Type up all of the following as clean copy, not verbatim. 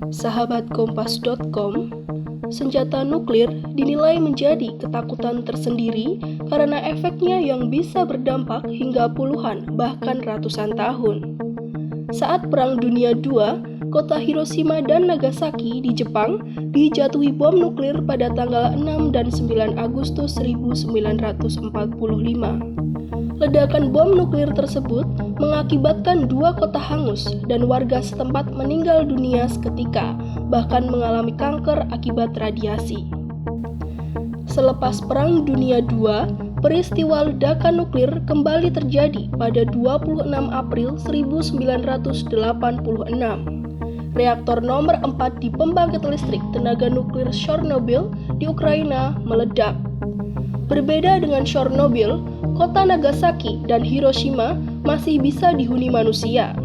Sahabat Kompas.com, senjata nuklir dinilai menjadi ketakutan tersendiri karena efeknya yang bisa berdampak hingga puluhan bahkan ratusan tahun. Saat Perang Dunia II, kota Hiroshima dan Nagasaki di Jepang dijatuhi bom nuklir pada tanggal 6 dan 9 Agustus 1945. Ledakan bom nuklir tersebut mengakibatkan 2 kota hangus dan warga setempat meninggal dunia seketika, bahkan mengalami kanker akibat radiasi. Selepas Perang Dunia II, peristiwa ledakan nuklir kembali terjadi pada 26 April 1986. Reaktor nomor 4 di pembangkit listrik tenaga nuklir Chernobyl di Ukraina meledak. Berbeda dengan Chernobyl, kota Nagasaki dan Hiroshima masih bisa dihuni manusia.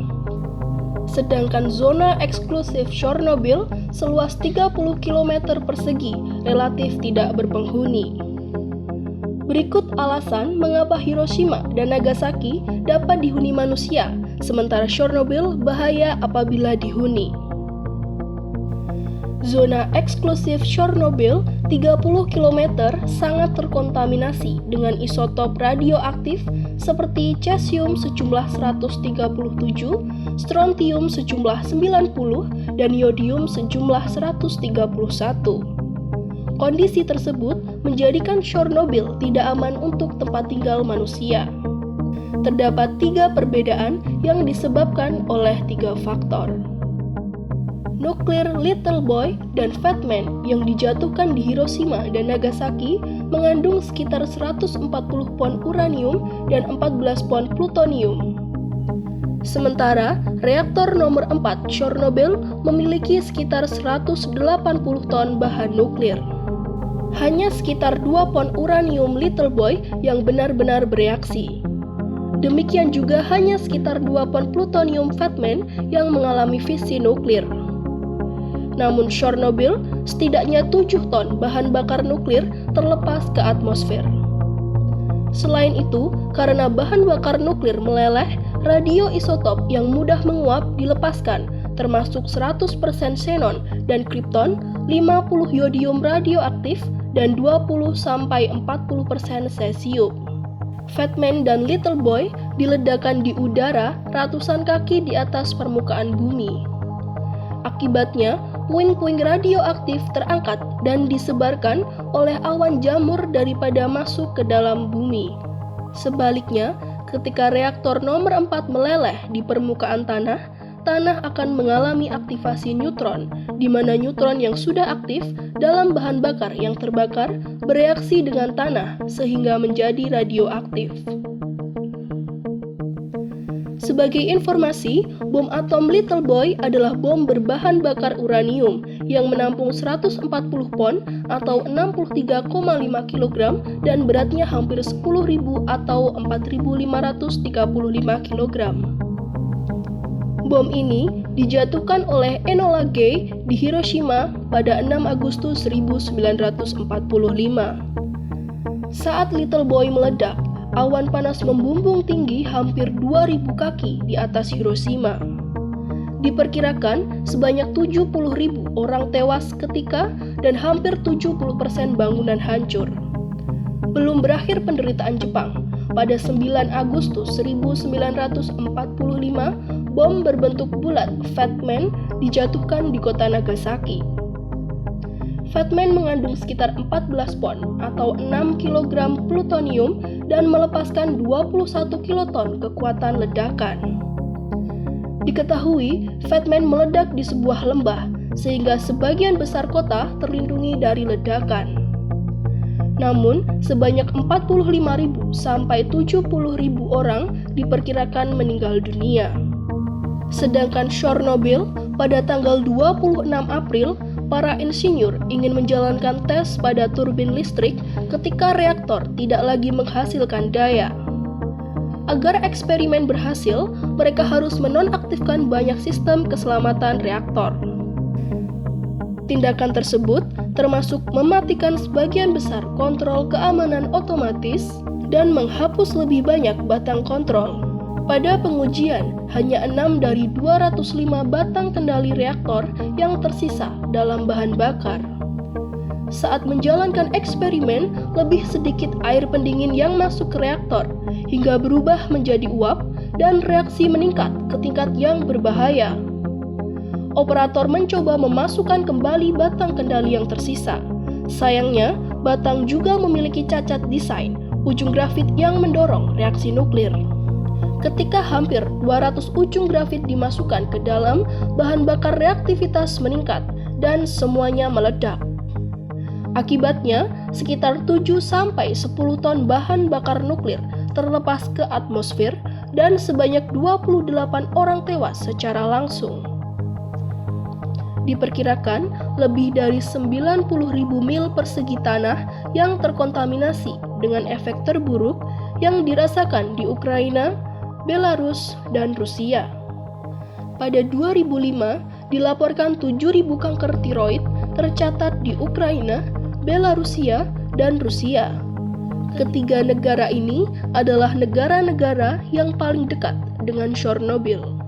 Sedangkan zona eksklusif Chernobyl seluas 30 km persegi relatif tidak berpenghuni. Berikut alasan mengapa Hiroshima dan Nagasaki dapat dihuni manusia, sementara Chernobyl bahaya apabila dihuni. Zona eksklusif Chernobyl 30 km sangat terkontaminasi dengan isotop radioaktif seperti cesium sejumlah 137, strontium sejumlah 90, dan yodium sejumlah 131. Kondisi tersebut menjadikan Chernobyl tidak aman untuk tempat tinggal manusia. Terdapat 3 perbedaan yang disebabkan oleh 3 faktor. Nuklir Little Boy dan Fat Man yang dijatuhkan di Hiroshima dan Nagasaki mengandung sekitar 140 pon uranium dan 14 pon plutonium. Sementara reaktor nomor 4 Chernobyl memiliki sekitar 180 ton bahan nuklir. Hanya sekitar 2 pon uranium Little Boy yang benar-benar bereaksi. Demikian juga hanya sekitar 2 pon plutonium Fat Man yang mengalami fisi nuklir. Namun Chernobyl setidaknya 7 ton bahan bakar nuklir terlepas ke atmosfer. Selain itu, karena bahan bakar nuklir meleleh, radioisotop yang mudah menguap dilepaskan, termasuk 100% xenon dan krypton, 50 yodium radioaktif, dan 20-40% cesium. Fat Man dan Little Boy diledakkan di udara ratusan kaki di atas permukaan bumi. Akibatnya, puing-puing radioaktif terangkat dan disebarkan oleh awan jamur daripada masuk ke dalam bumi. Sebaliknya, ketika reaktor nomor 4 meleleh di permukaan tanah, tanah akan mengalami aktivasi neutron, di mana neutron yang sudah aktif dalam bahan bakar yang terbakar bereaksi dengan tanah sehingga menjadi radioaktif. Sebagai informasi, bom atom Little Boy adalah bom berbahan bakar uranium yang menampung 140 pon atau 63,5 kg dan beratnya hampir 10.000 atau 4.535 kg. Bom ini dijatuhkan oleh Enola Gay di Hiroshima pada 6 Agustus 1945. Saat Little Boy meledak, awan panas membumbung tinggi hampir 2.000 kaki di atas Hiroshima. Diperkirakan sebanyak 70.000 orang tewas seketika dan hampir 70% bangunan hancur. Belum berakhir penderitaan Jepang. Pada 9 Agustus 1945, bom berbentuk bulat Fat Man dijatuhkan di kota Nagasaki. Fat Man mengandung sekitar 14 pon atau 6 kg plutonium dan melepaskan 21 kiloton kekuatan ledakan. Diketahui, Fat Man meledak di sebuah lembah, sehingga sebagian besar kota terlindungi dari ledakan. Namun, sebanyak 45.000 sampai 70.000 orang diperkirakan meninggal dunia. Sedangkan Chernobyl, pada tanggal 26 April, para insinyur ingin menjalankan tes pada turbin listrik ketika reaktor tidak lagi menghasilkan daya. Agar eksperimen berhasil, mereka harus menonaktifkan banyak sistem keselamatan reaktor. Tindakan tersebut termasuk mematikan sebagian besar kontrol keamanan otomatis dan menghapus lebih banyak batang kontrol. Pada pengujian, hanya 6 dari 205 batang kendali reaktor yang tersisa dalam bahan bakar. Saat menjalankan eksperimen, lebih sedikit air pendingin yang masuk ke reaktor, hingga berubah menjadi uap dan reaksi meningkat ke tingkat yang berbahaya. Operator mencoba memasukkan kembali batang kendali yang tersisa. Sayangnya, batang juga memiliki cacat desain, ujung grafit yang mendorong reaksi nuklir. Ketika hampir 200 ujung grafit dimasukkan ke dalam, bahan bakar reaktivitas meningkat dan semuanya meledak. Akibatnya, sekitar 7-10 ton bahan bakar nuklir terlepas ke atmosfer dan sebanyak 28 orang tewas secara langsung. Diperkirakan lebih dari 90.000 mil persegi tanah yang terkontaminasi dengan efek terburuk yang dirasakan di Ukraina, Belarus, dan Rusia. Pada 2005, dilaporkan 7.000 kanker tiroid tercatat di Ukraina, Belarusia, dan Rusia. Ketiga negara ini adalah negara-negara yang paling dekat dengan Chernobyl.